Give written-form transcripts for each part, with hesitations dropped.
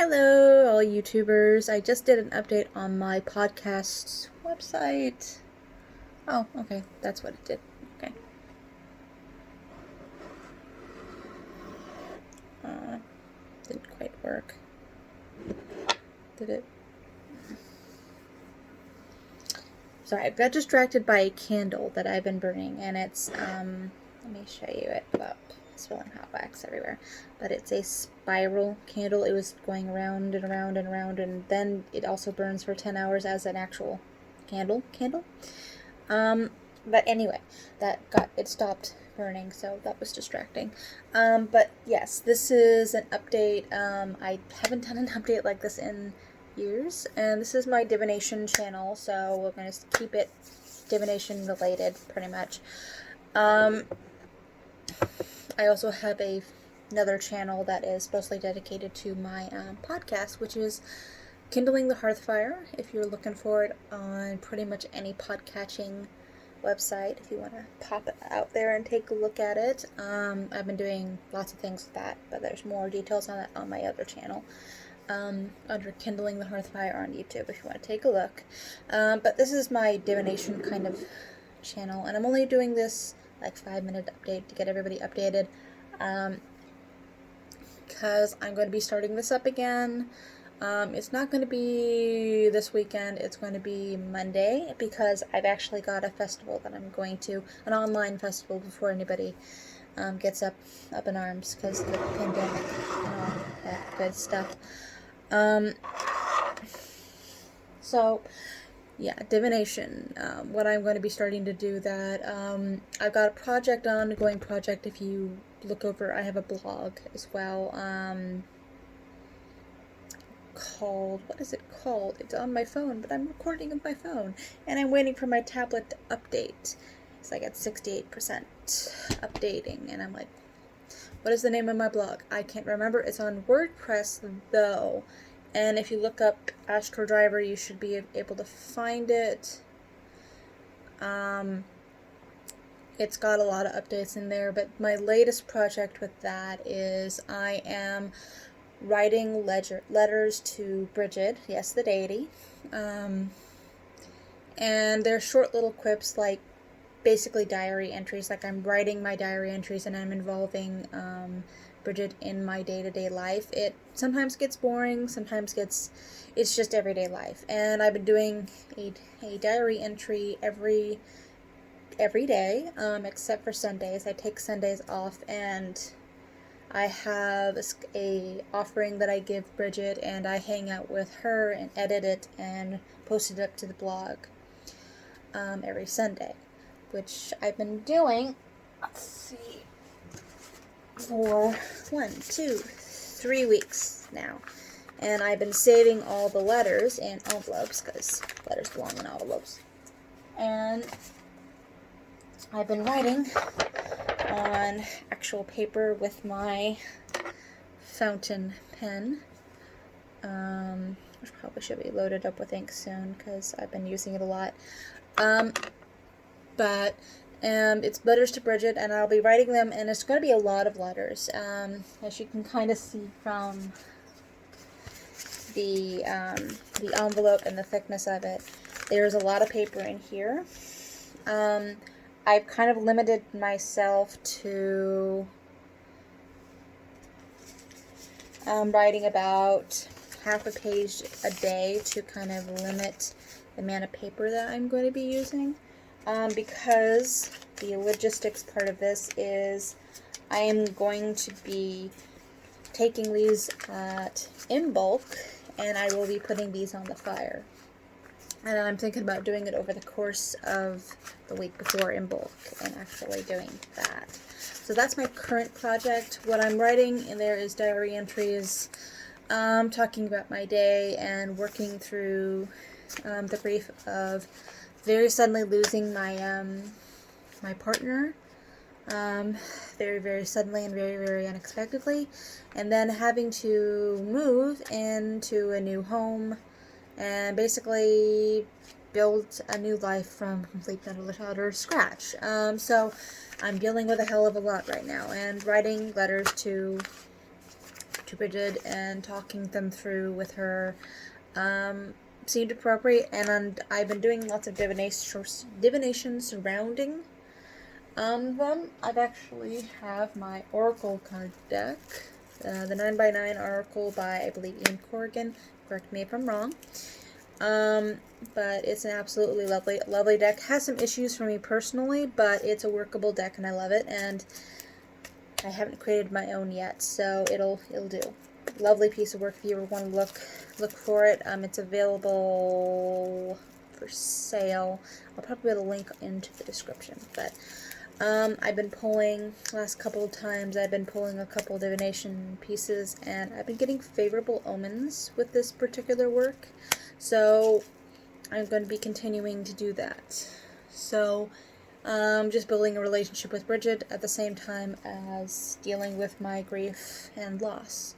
Hello, all YouTubers. I just did an update on my podcast's website. Oh, okay. That's what it did. Okay. Didn't quite work. Did it? Sorry, I got distracted by a candle that I've been burning, and it's, let me show you it. Well, spilling hot wax everywhere. But it's a spiral candle. It was going around and around and around, and then it also burns for 10 hours as an actual candle. But anyway, it stopped burning, so that was distracting. But yes, this is an update. I haven't done an update like this in years, and this is my divination channel, so we're going to keep it divination related, pretty much. I also have another channel that is mostly dedicated to my podcast, which is Kindling the Hearthfire, if you're looking for it on pretty much any podcatching website, if you want to pop it out there and take a look at it. I've been doing lots of things with that, but there's more details on that on my other channel, under Kindling the Hearthfire on YouTube, if you want to take a look. But this is my divination kind of channel, and I'm only doing this like 5-minute update to get everybody updated, because I'm going to be starting this up again. It's not going to be this weekend, it's going to be Monday, because I've actually got a festival that I'm going to, an online festival, before anybody gets up in arms because of the pandemic and all that good stuff. So, yeah, divination, what I'm going to be starting to do that. I've got a ongoing project. If you look over, I have a blog as well, called, what is it called? It's on my phone, but I'm recording with my phone, and I'm waiting for my tablet to update. It's like at 68% updating, and I'm like, what is the name of my blog? I can't remember. It's on WordPress, though, and if you look up Astro Driver, you should be able to find it. It's got a lot of updates in there, but my latest project with that is I am writing letters to Bridget, yes, the deity, and they're short little quips, like basically diary entries. Like, I'm writing my diary entries and I'm involving Bridget in my day-to-day life. It sometimes gets boring, it's just everyday life, and I've been doing a diary entry every day, except for Sundays. I take Sundays off, and I have a offering that I give Bridget, and I hang out with her and edit it and post it up to the blog every Sunday, which I've been doing, let's see, for 3 weeks now. And I've been saving all the letters in envelopes, because letters belong in envelopes. And I've been writing on actual paper with my fountain pen, which probably should be loaded up with ink soon, because I've been using it a lot. But it's letters to Bridget, and I'll be writing them, and it's going to be a lot of letters. As you can kind of see from the envelope and the thickness of it, there's a lot of paper in here. I've kind of limited myself to writing about half a page a day, to kind of limit the amount of paper that I'm going to be using, because the logistics part of this is I am going to be taking these in bulk, and I will be putting these on the fire. And I'm thinking about doing it over the course of the week before in bulk, and actually doing that. So that's my current project. What I'm writing in there is diary entries, talking about my day and working through the grief of very suddenly losing my my partner, very, very suddenly and very, very unexpectedly, and then having to move into a new home and basically build a new life from complete and utter scratch. So I'm dealing with a hell of a lot right now, and writing letters to to Bridget and talking them through with her seemed appropriate, and I've been doing lots of divination surrounding them. I've actually have my Oracle card deck, the 9x9 Oracle by, I believe, Ian Corrigan. Correct me if I'm wrong. But it's an absolutely lovely deck. Has some issues for me personally, but it's a workable deck and I love it, and I haven't created my own yet, so it'll do. Lovely piece of work if you ever want to look for it. It's available for sale. I'll probably put a link into the description, but I've been pulling, last couple of times, I've been pulling a couple divination pieces, and I've been getting favorable omens with this particular work, so I'm going to be continuing to do that. So, just building a relationship with Bridget at the same time as dealing with my grief and loss,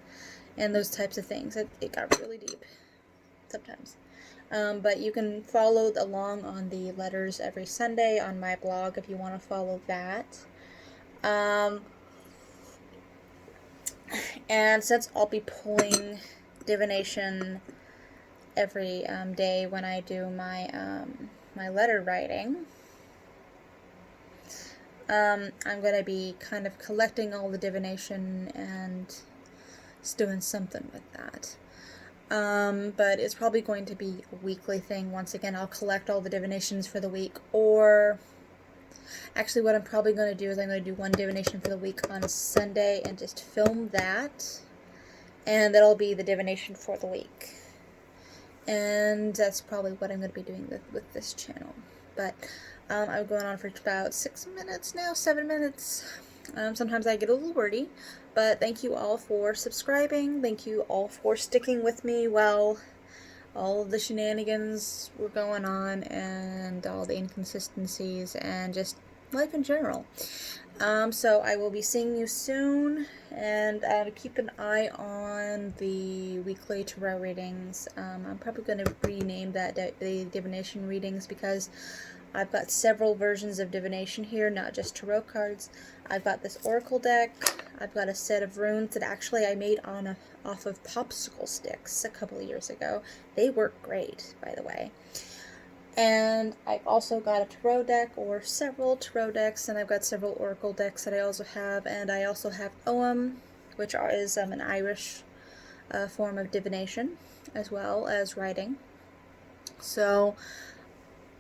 and those types of things. It got really deep, sometimes. But you can follow along on the letters every Sunday on my blog if you want to follow that. And since I'll be pulling divination every day when I do my my letter writing, I'm going to be kind of collecting all the divination and doing something with that. But it's probably going to be a weekly thing. Once again, I'll collect all the divinations for the week, or actually what I'm probably going to do is I'm going to do one divination for the week on a Sunday and just film that, and that'll be the divination for the week. And that's probably what I'm going to be doing with this channel. But I'm going on for about 6 minutes now, 7 minutes. Sometimes I get a little wordy, but thank you all for subscribing. Thank you all for sticking with me while all of the shenanigans were going on and all the inconsistencies and just life in general. So I will be seeing you soon, and keep an eye on the weekly tarot readings. I'm probably going to rename that the divination readings, because I've got several versions of divination here, not just tarot cards. I've got this oracle deck. I've got a set of runes that actually I made off of popsicle sticks a couple of years ago. They work great, by the way. And I've also got a tarot deck, or several tarot decks, and I've got several oracle decks that I also have, and I also have Ogham, which is an Irish form of divination, as well as writing. So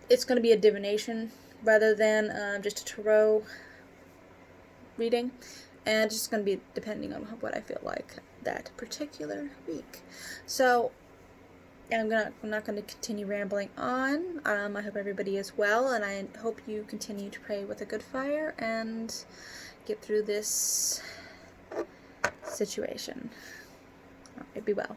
it's going to be a divination rather than just a tarot reading, and it's just going to be depending on what I feel like that particular week. So I'm not going to continue rambling on. I hope everybody is well, and I hope you continue to pray with a good fire and get through this situation. All right, be well.